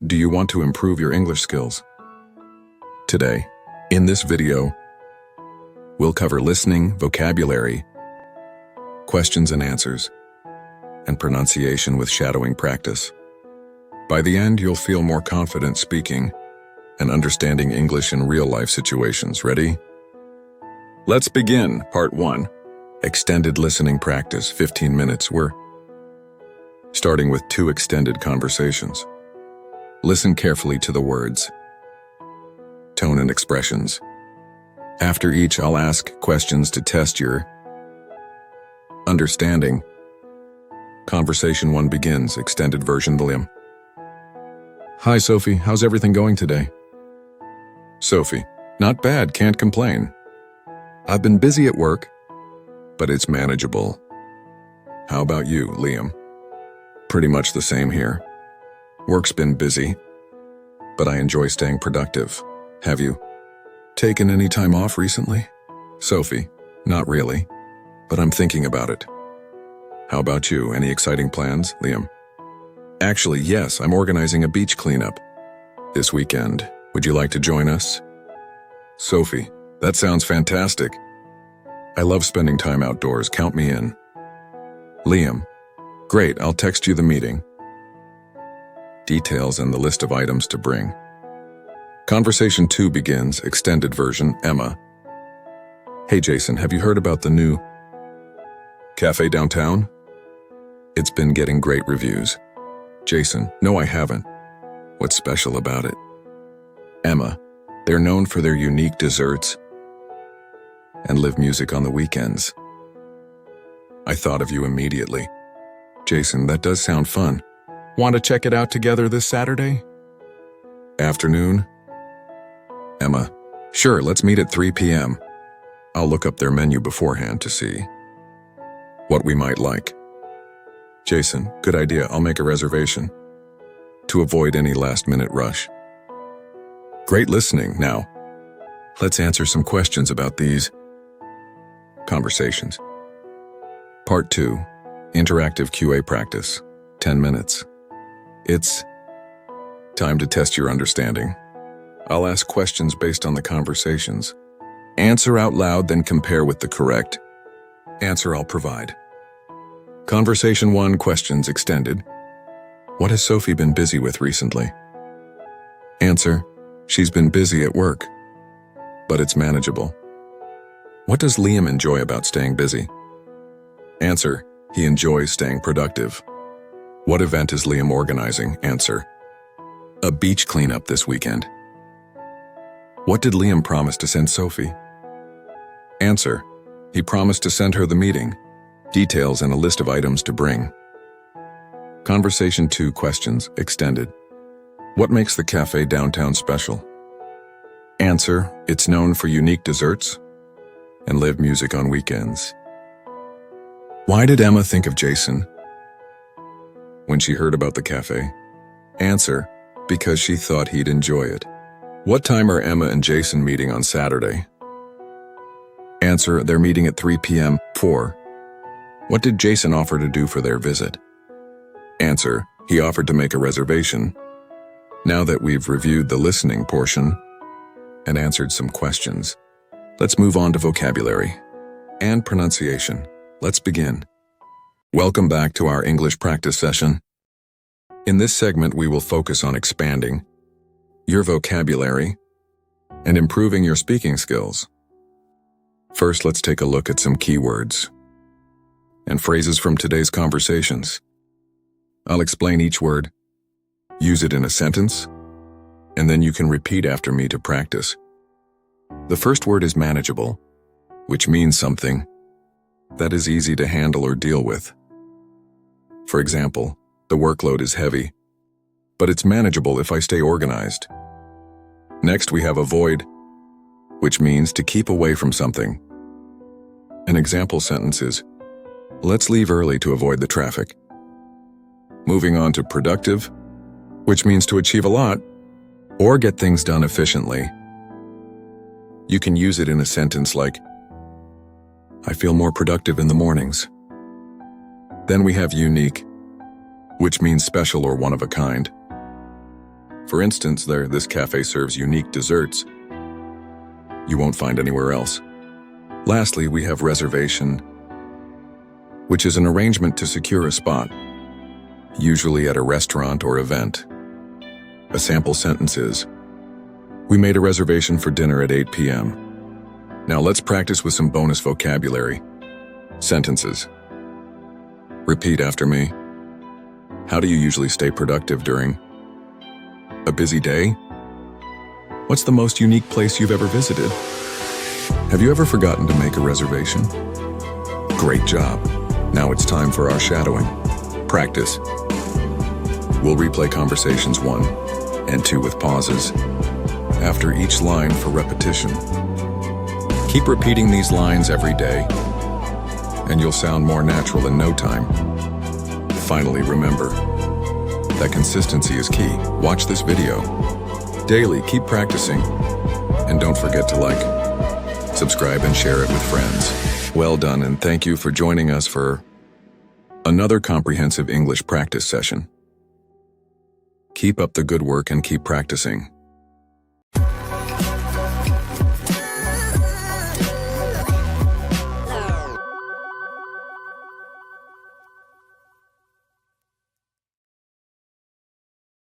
Do you want to improve your English skills? Today, in this video, we'll cover listening, vocabulary, questions and answers, and pronunciation with shadowing practice. By the end, you'll feel more confident speaking and understanding English in real-life situations. Ready? Let's begin. Part 1. Extended listening practice, 15 minutes. We're starting with 2 extended conversations. Listen carefully to the words, tone and expressions. After each, I'll ask questions to test your understanding. Conversation 1 begins. Extended version. William. Hi, Sophie. How's everything going today? Sophie. Not bad. Can't complain. I've been busy at work, but it's manageable. How about you, Liam? Pretty much the same here. Work's been busy, but I enjoy staying productive. Have you taken any time off recently? Sophie. Not really, but I'm thinking about it. How about you? Any exciting plans, Liam? Actually, yes, I'm organizing a beach cleanup this weekend. Would you like to join us? Sophie. That sounds fantastic. I love spending time outdoors. Count me in. Liam. Great, I'll text you the meeting details and the list of items to bring. Conversation 2 begins. Extended version. Emma. Hey Jason, have you heard about the new cafe downtown? It's been getting great reviews. Jason. No, I haven't. What's special about it? Emma. They're known for their unique desserts and live music on the weekends. I thought of you immediately. Jason, that does sound fun. Want to check it out together this Saturday afternoon? Emma. Sure, let's meet at 3 p.m. I'll look up their menu beforehand to see what we might like. Jason. Good idea. I'll make a reservation to avoid any last-minute rush. Great listening. Now, let's answer some questions about these conversations. Part 2. Interactive QA practice. 10 minutes. It's time to test your understanding. I'll ask questions based on the conversations. Answer out loud, then compare with the correct answer I'll provide. Conversation 1. Questions extended. What has Sophie been busy with recently? Answer. She's been busy at work, but it's manageable. What does Liam enjoy about staying busy? Answer. He enjoys staying productive. What event is Liam organizing? Answer. A beach cleanup this weekend. What did Liam promise to send Sophie? Answer. He promised to send her the meeting details and a list of items to bring. Conversation 2. Questions extended. What makes the cafe downtown special? Answer. It's known for unique desserts and live music on weekends. Why did Emma think of Jason when she heard about the cafe? Answer. Because she thought he'd enjoy it. What time are Emma and Jason meeting on Saturday? Answer. They're meeting at 3 p.m. 4. What did Jason offer to do for their visit? Answer. He offered to make a reservation. Now that we've reviewed the listening portion and answered some questions, let's move on to vocabulary and pronunciation. Let's begin. Welcome back to our English practice session. In this segment, we will focus on expanding your vocabulary and improving your speaking skills. First, let's take a look at some keywords and phrases from today's conversations. I'll explain each word, use it in a sentence, and then you can repeat after me to practice. The first word is manageable, which means something that is easy to handle or deal with. For example, the workload is heavy, but it's manageable if I stay organized. Next, we have avoid, which means to keep away from something. An example sentence is, let's leave early to avoid the traffic. Moving on to productive, which means to achieve a lot or get things done efficiently. You can use it in a sentence like, I feel more productive in the mornings. Then we have unique, which means special or one of a kind. For instance, this cafe serves unique desserts you won't find anywhere else. Lastly, we have reservation, which is an arrangement to secure a spot, usually at a restaurant or event. A sample sentence is, "We made a reservation for dinner at 8 p.m. Now let's practice with some bonus vocabulary. Sentences. Repeat after me. How do you usually stay productive during a busy day? What's the most unique place you've ever visited? Have you ever forgotten to make a reservation? Great job. Now it's time for our shadowing. Practice. We'll replay conversations 1 and 2 with pauses after each line for repetition. Keep repeating these lines every day, and you'll sound more natural in no time. Finally, remember that consistency is key. Watch this video daily, keep practicing, and don't forget to like, subscribe, and share it with friends. Well done, and thank you for joining us for another comprehensive English practice session. Keep up the good work and keep practicing.